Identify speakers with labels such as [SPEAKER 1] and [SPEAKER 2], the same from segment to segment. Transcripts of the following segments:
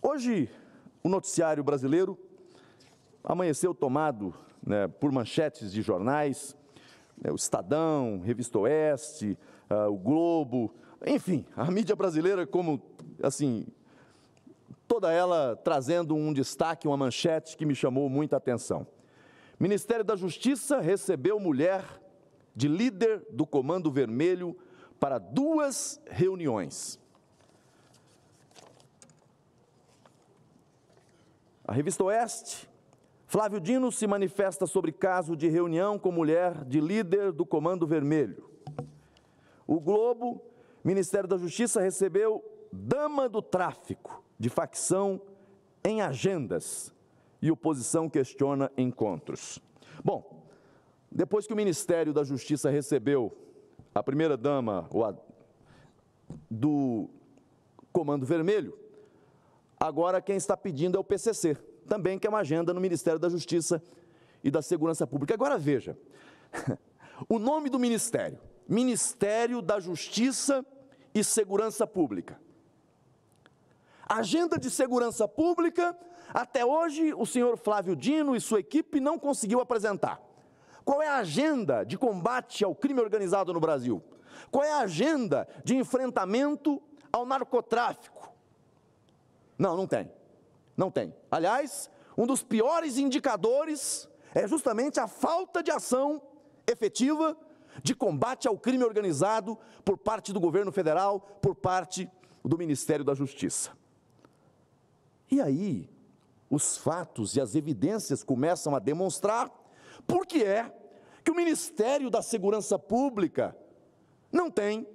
[SPEAKER 1] Hoje, o noticiário brasileiro amanheceu tomado, por manchetes de jornais, o Estadão, Revista Oeste, o Globo, enfim, a mídia brasileira como, assim, toda ela trazendo um destaque, uma manchete que me chamou muita atenção. Ministério da Justiça recebeu mulher de líder do Comando Vermelho para 2 reuniões. A Revista Oeste, Flávio Dino se manifesta sobre caso de reunião com mulher de líder do Comando Vermelho. O Globo, Ministério da Justiça recebeu dama do tráfico de facção em agendas e oposição questiona encontros. Bom, depois que o Ministério da Justiça recebeu a primeira-dama do Comando Vermelho, agora quem está pedindo é o PCC, também quer uma agenda no Ministério da Justiça e da Segurança Pública. Agora veja, o nome do Ministério, Ministério da Justiça e Segurança Pública. Agenda de Segurança Pública, até hoje o senhor Flávio Dino e sua equipe não conseguiu apresentar. Qual é a agenda de combate ao crime organizado no Brasil? Qual é a agenda de enfrentamento ao narcotráfico? Não tem. Não tem. Aliás, um dos piores indicadores é justamente a falta de ação efetiva de combate ao crime organizado por parte do governo federal, por parte do Ministério da Justiça. E aí, os fatos e as evidências começam a demonstrar por que é que o Ministério da Segurança Pública não tem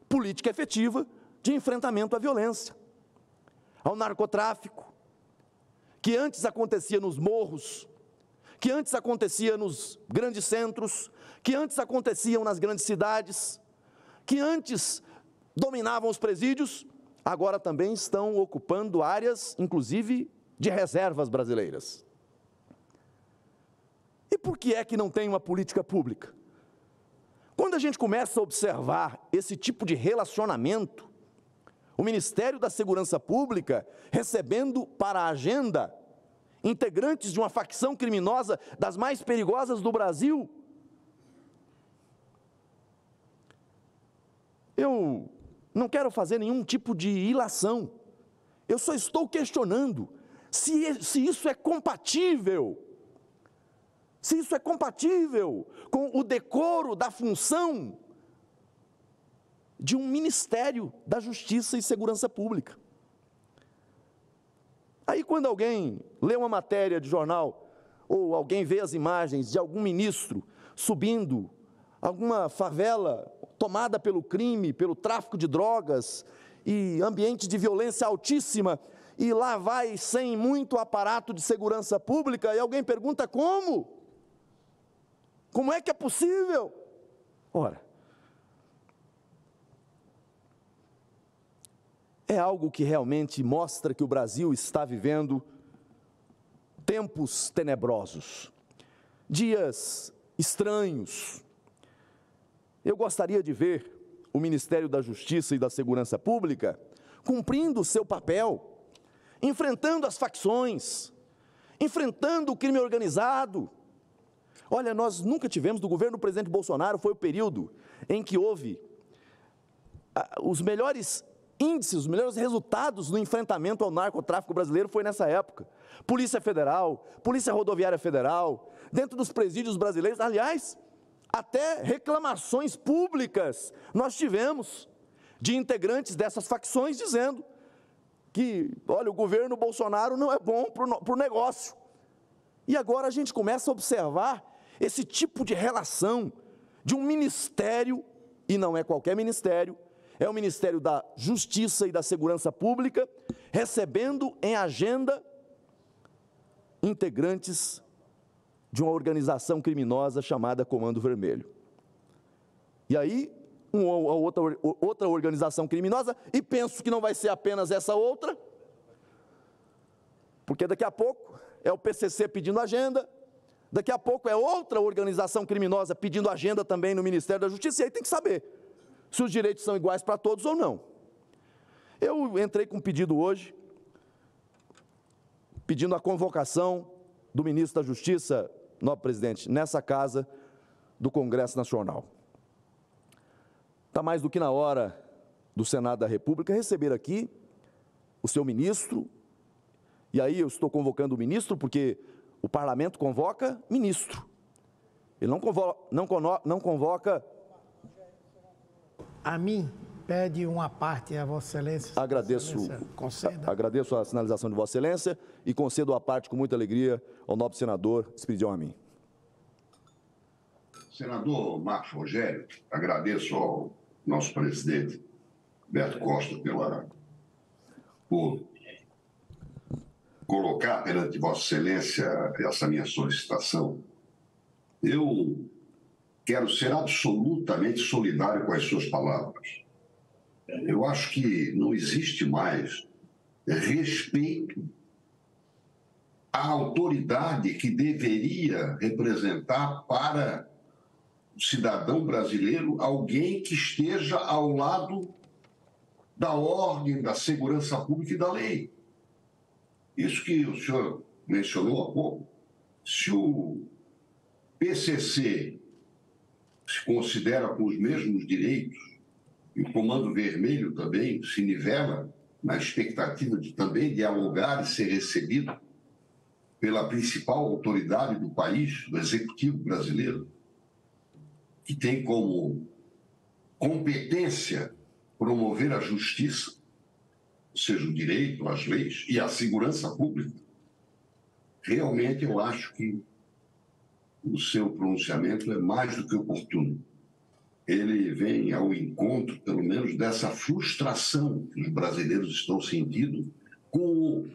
[SPEAKER 1] política efetiva de enfrentamento à violência, ao narcotráfico, que antes acontecia nos morros, que antes acontecia nos grandes centros, que antes aconteciam nas grandes cidades, que antes dominavam os presídios, agora também estão ocupando áreas, inclusive, de reservas brasileiras. E por que é que não tem uma política pública? Quando a gente começa a observar esse tipo de relacionamento, o Ministério da Segurança Pública recebendo para a agenda integrantes de uma facção criminosa das mais perigosas do Brasil, eu não quero fazer nenhum tipo de ilação, eu só estou questionando se isso é compatível, com o decoro da função de um Ministério da Justiça e Segurança Pública. Aí quando alguém lê uma matéria de jornal, ou alguém vê as imagens de algum ministro subindo alguma favela tomada pelo crime, pelo tráfico de drogas e ambiente de violência altíssima, e lá vai sem muito aparato de segurança pública, e alguém pergunta como? Como é que é possível? Ora, é algo que realmente mostra que o Brasil está vivendo tempos tenebrosos, dias estranhos. Eu gostaria de ver o Ministério da Justiça e da Segurança Pública cumprindo o seu papel, enfrentando as facções, enfrentando o crime organizado. Olha, nós nunca tivemos, do governo do presidente Bolsonaro, foi o período em que houve os melhores índices, os melhores resultados no enfrentamento ao narcotráfico brasileiro foi nessa época. Polícia Federal, Polícia Rodoviária Federal, dentro dos presídios brasileiros, aliás, até reclamações públicas nós tivemos de integrantes dessas facções dizendo que, olha, o governo Bolsonaro não é bom para o negócio. E agora a gente começa a observar esse tipo de relação de um ministério, e não é qualquer ministério, é o Ministério da Justiça e da Segurança Pública, recebendo em agenda integrantes de uma organização criminosa chamada Comando Vermelho. E aí, outra organização criminosa, e penso que não vai ser apenas essa outra, porque daqui a pouco é o PCC pedindo agenda, daqui a pouco é outra organização criminosa pedindo agenda também no Ministério da Justiça, e aí tem que saber se os direitos são iguais para todos ou não. Eu entrei com um pedido hoje pedindo a convocação do ministro da Justiça, nobre presidente, nessa casa do Congresso Nacional. Está mais do que na hora do Senado da República receber aqui o seu ministro, e aí eu estou convocando o ministro porque o parlamento convoca ministro. Ele não convoca...
[SPEAKER 2] A mim, pede uma parte a Vossa Excelência.
[SPEAKER 1] Agradeço,
[SPEAKER 2] conceda.
[SPEAKER 1] agradeço a sinalização de Vossa Excelência e concedo a parte com muita alegria ao nobre senador Espiridião Amin.
[SPEAKER 3] Senador Marcos Rogério, agradeço ao nosso presidente Beto Costa por colocar perante Vossa Excelência essa minha solicitação. Eu quero ser absolutamente solidário com as suas palavras. Eu acho que não existe mais respeito à autoridade que deveria representar para o cidadão brasileiro alguém que esteja ao lado da ordem, da segurança pública e da lei. Isso que o senhor mencionou há pouco, se o PCC se considera com os mesmos direitos, e o Comando Vermelho também se nivela na expectativa de também dialogar e ser recebido pela principal autoridade do país, do Executivo brasileiro, que tem como competência promover a justiça, ou seja, o direito, as leis e a segurança pública. Realmente eu acho que o seu pronunciamento é mais do que oportuno. Ele vem ao encontro, pelo menos, dessa frustração que os brasileiros estão sentindo com o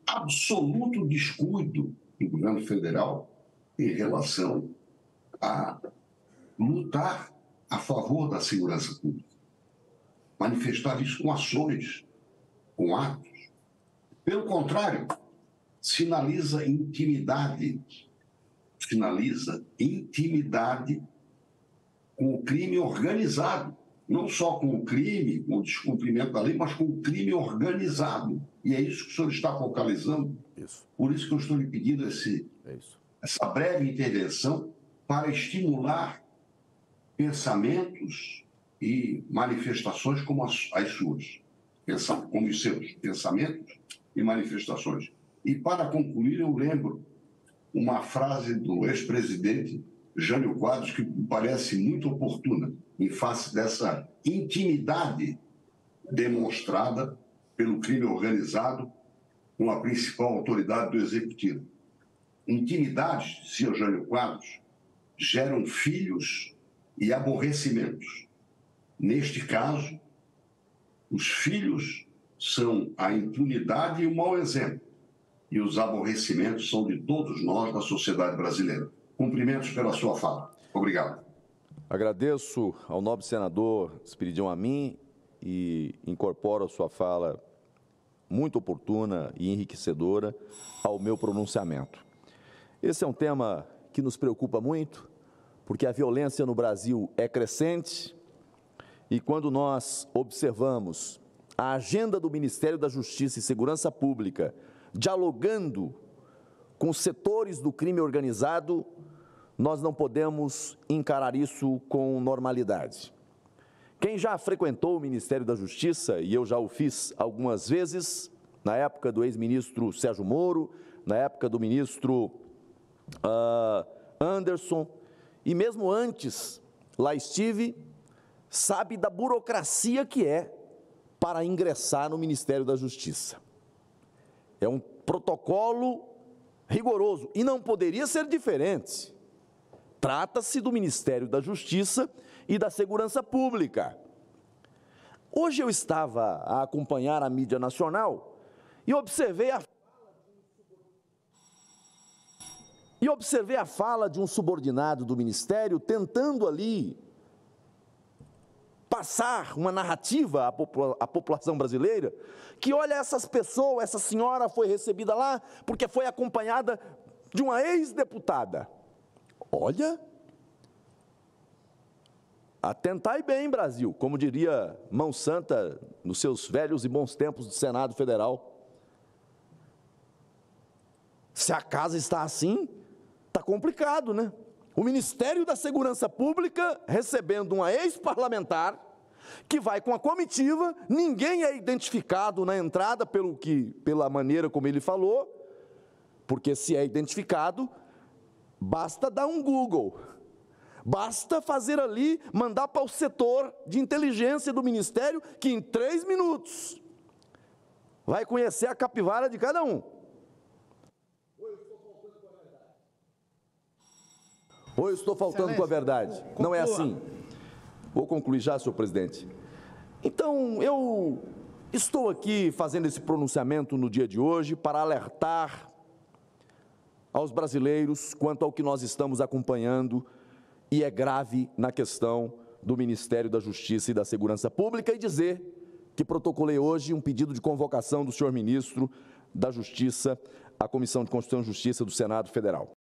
[SPEAKER 3] absoluto descuido do governo federal em relação a lutar a favor da segurança pública. Manifestar isso com ações, com atos. Pelo contrário, sinaliza intimidade com o crime organizado. Não só com o crime, com o descumprimento da lei, mas com o crime organizado. E é isso que o senhor está focalizando.
[SPEAKER 1] Isso.
[SPEAKER 3] Por isso que eu estou lhe pedindo essa breve intervenção para estimular pensamentos e manifestações como as suas, como os seus pensamentos e manifestações. E para concluir, eu lembro uma frase do ex-presidente Jânio Quadros que me parece muito oportuna em face dessa intimidade demonstrada pelo crime organizado com a principal autoridade do Executivo. Intimidades, dizia Jânio Quadros, geram filhos e aborrecimentos. Neste caso, os filhos são a impunidade e o mau exemplo, e os aborrecimentos são de todos nós da sociedade brasileira. Cumprimentos pela sua fala. Obrigado.
[SPEAKER 1] Agradeço ao nobre senador Espiridião Amin e incorporo a sua fala muito oportuna e enriquecedora ao meu pronunciamento. Esse é um tema que nos preocupa muito, porque a violência no Brasil é crescente e quando nós observamos a agenda do Ministério da Justiça e Segurança Pública dialogando com os setores do crime organizado, nós não podemos encarar isso com normalidade. Quem já frequentou o Ministério da Justiça, e eu já o fiz algumas vezes, na época do ex-ministro Sérgio Moro, na época do ministro Anderson, e mesmo antes, lá estive, sabe da burocracia que é para ingressar no Ministério da Justiça. É um protocolo rigoroso e não poderia ser diferente. Trata-se do Ministério da Justiça e da Segurança Pública. Hoje eu estava a acompanhar a mídia nacional e observei a fala de um subordinado do Ministério tentando ali passar uma narrativa à população brasileira que, olha, essas pessoas, essa senhora foi recebida lá porque foi acompanhada de uma ex-deputada. Olha, atentai bem, Brasil, como diria Mão Santa nos seus velhos e bons tempos do Senado Federal. Se a casa está assim, está complicado, né? O Ministério da Segurança Pública recebendo uma ex-parlamentar que vai com a comitiva, ninguém é identificado na entrada pela maneira como ele falou, porque se é identificado, basta dar um Google, basta fazer ali, mandar para o setor de inteligência do Ministério, que em 3 minutos vai conhecer a capivara de cada um. Ou eu estou faltando com a verdade? Não é assim. Vou concluir já, senhor presidente. Então, eu estou aqui fazendo esse pronunciamento no dia de hoje para alertar aos brasileiros quanto ao que nós estamos acompanhando e é grave na questão do Ministério da Justiça e da Segurança Pública e dizer que protocolei hoje um pedido de convocação do senhor ministro da Justiça à Comissão de Constituição e Justiça do Senado Federal.